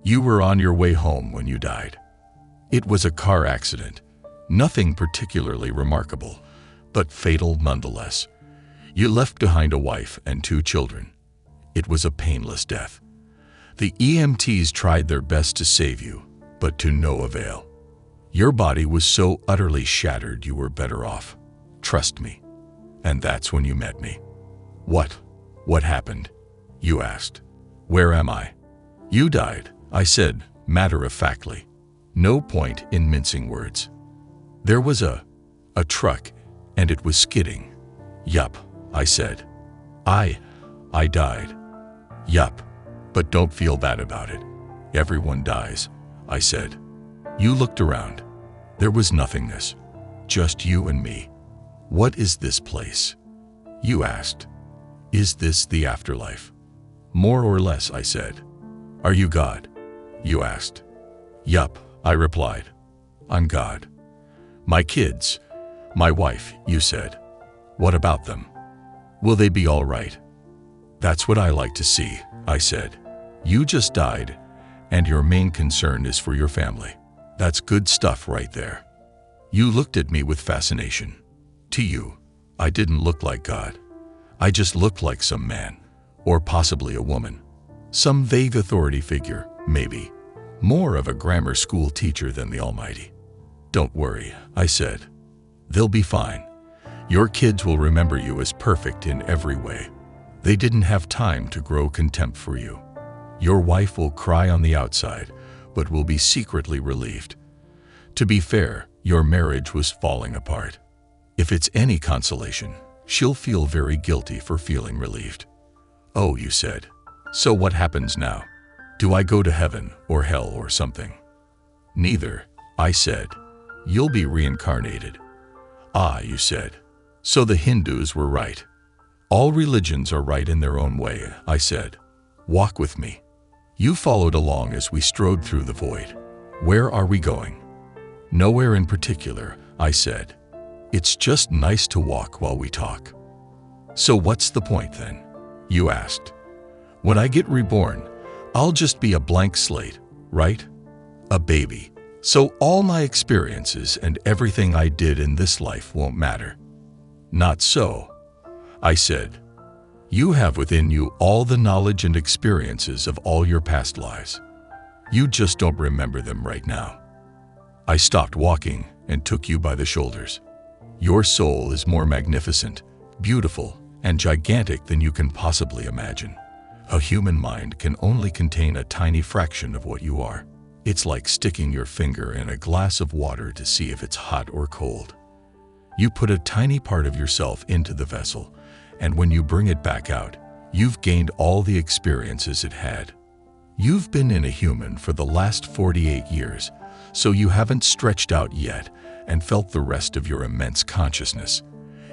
You were on your way home when you died. It was a car accident, nothing particularly remarkable, but fatal nonetheless. You left behind a wife and 2 children. It was a painless death. The EMTs tried their best to save you, but to no avail. Your body was so utterly shattered you were better off. Trust me. And that's when you met me. What happened? You asked. Where am I? You died, I said, matter-of-factly. No point in mincing words. There was a truck, and it was skidding. Yup, I said. I died. Yup, but don't feel bad about it. Everyone dies, I said. You looked around. There was nothingness, just you and me. What is this place? You asked. Is this the afterlife? More or less, I said. Are you God? You asked. Yup, I replied. I'm God. My kids, my wife, you said. What about them? Will they be all right? That's what I like to see, I said. You just died, and your main concern is for your family. That's good stuff right there. You looked at me with fascination. To you, I didn't look like God. I just looked like some man, or possibly a woman. Some vague authority figure, maybe. More of a grammar school teacher than the Almighty. Don't worry, I said. They'll be fine. Your kids will remember you as perfect in every way. They didn't have time to grow contempt for you. Your wife will cry on the outside, but will be secretly relieved. To be fair, your marriage was falling apart. If it's any consolation, she'll feel very guilty for feeling relieved. Oh, you said. So what happens now? Do I go to heaven or hell or something? Neither, I said. You'll be reincarnated. Ah, you said. So the Hindus were right. All religions are right in their own way, I said. Walk with me. You followed along as we strode through the void. Where are we going? Nowhere in particular, I said. It's just nice to walk while we talk. So what's the point then? You asked. When I get reborn, I'll just be a blank slate, right? A baby. So all my experiences and everything I did in this life won't matter. Not so, I said. You have within you all the knowledge and experiences of all your past lives. You just don't remember them right now. I stopped walking and took you by the shoulders. Your soul is more magnificent, beautiful, and gigantic than you can possibly imagine. A human mind can only contain a tiny fraction of what you are. It's like sticking your finger in a glass of water to see if it's hot or cold. You put a tiny part of yourself into the vessel, and when you bring it back out, you've gained all the experiences it had. You've been in a human for the last 48 years, so you haven't stretched out yet and felt the rest of your immense consciousness.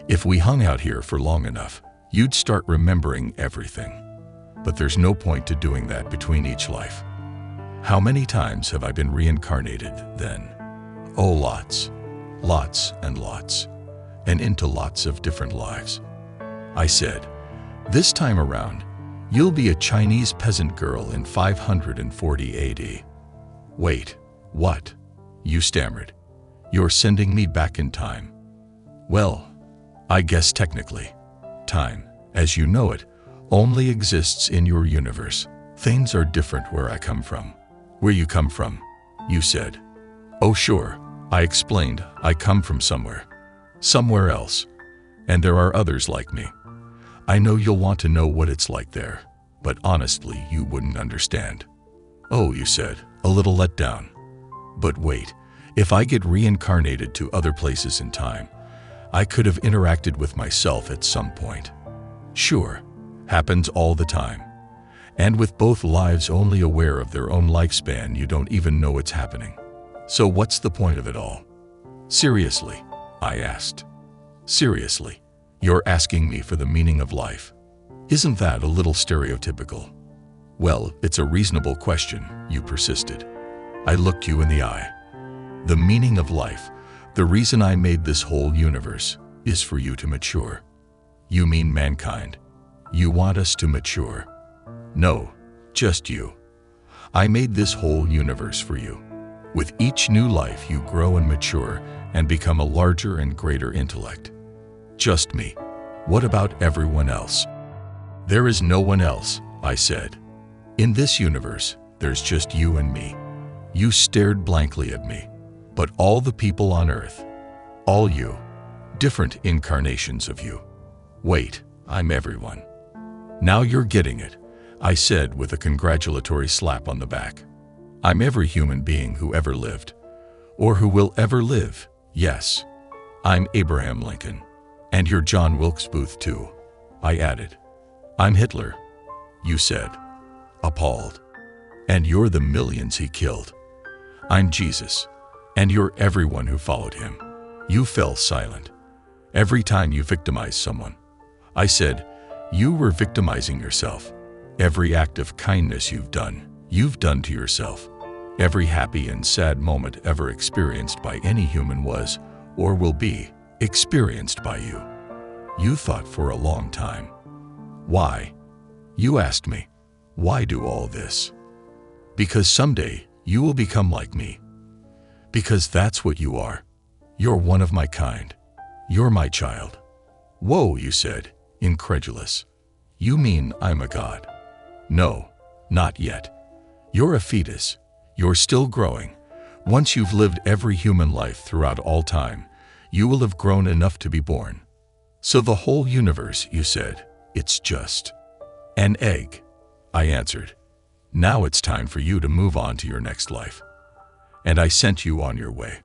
If we hung out here for long enough, you'd start remembering everything. But there's no point to doing that between each life. How many times have I been reincarnated then? Oh, lots. Lots and lots. And into lots of different lives. I said, this time around, you'll be a Chinese peasant girl in 540 AD. Wait, what? You stammered. You're sending me back in time. Well, I guess technically. Time, as you know it, only exists in your universe. Things are different where I come from. Where you come from, you said. Oh sure, I explained, I come from somewhere. Somewhere else. And there are others like me. I know you'll want to know what it's like there, but honestly, you wouldn't understand. Oh, you said, a little let down. But wait, if I get reincarnated to other places in time, I could have interacted with myself at some point. Sure, happens all the time. And with both lives only aware of their own lifespan, you don't even know it's happening. So what's the point of it all? Seriously, I asked. Seriously, you're asking me for the meaning of life. Isn't that a little stereotypical? Well, it's a reasonable question, you persisted. I looked you in the eye. The meaning of life, the reason I made this whole universe, is for you to mature. You mean mankind. You want us to mature. No, just you. I made this whole universe for you. With each new life, you grow and mature and become a larger and greater intellect. Just me. What about everyone else? There is no one else, I said. In this universe, there's just you and me. You stared blankly at me. But all the people on Earth, all you, different incarnations of you. Wait, I'm everyone. Now you're getting it, I said with a congratulatory slap on the back. I'm every human being who ever lived, or who will ever live, yes. I'm Abraham Lincoln, and you're John Wilkes Booth too, I added. I'm Hitler, you said, appalled. And you're the millions he killed. I'm Jesus, and you're everyone who followed him. You fell silent. Every time you victimized someone, I said, you were victimizing yourself. Every act of kindness you've done to yourself. Every happy and sad moment ever experienced by any human was, or will be, experienced by you. You thought for a long time. Why? You asked me, why do all this? Because someday you will become like me. Because that's what you are. You're one of my kind. You're my child. Whoa, you said, incredulous. You mean I'm a god? No, not yet. You're a fetus. You're still growing. Once you've lived every human life throughout all time, you will have grown enough to be born. So the whole universe, you said, it's just an egg, I answered. Now it's time for you to move on to your next life. And I sent you on your way.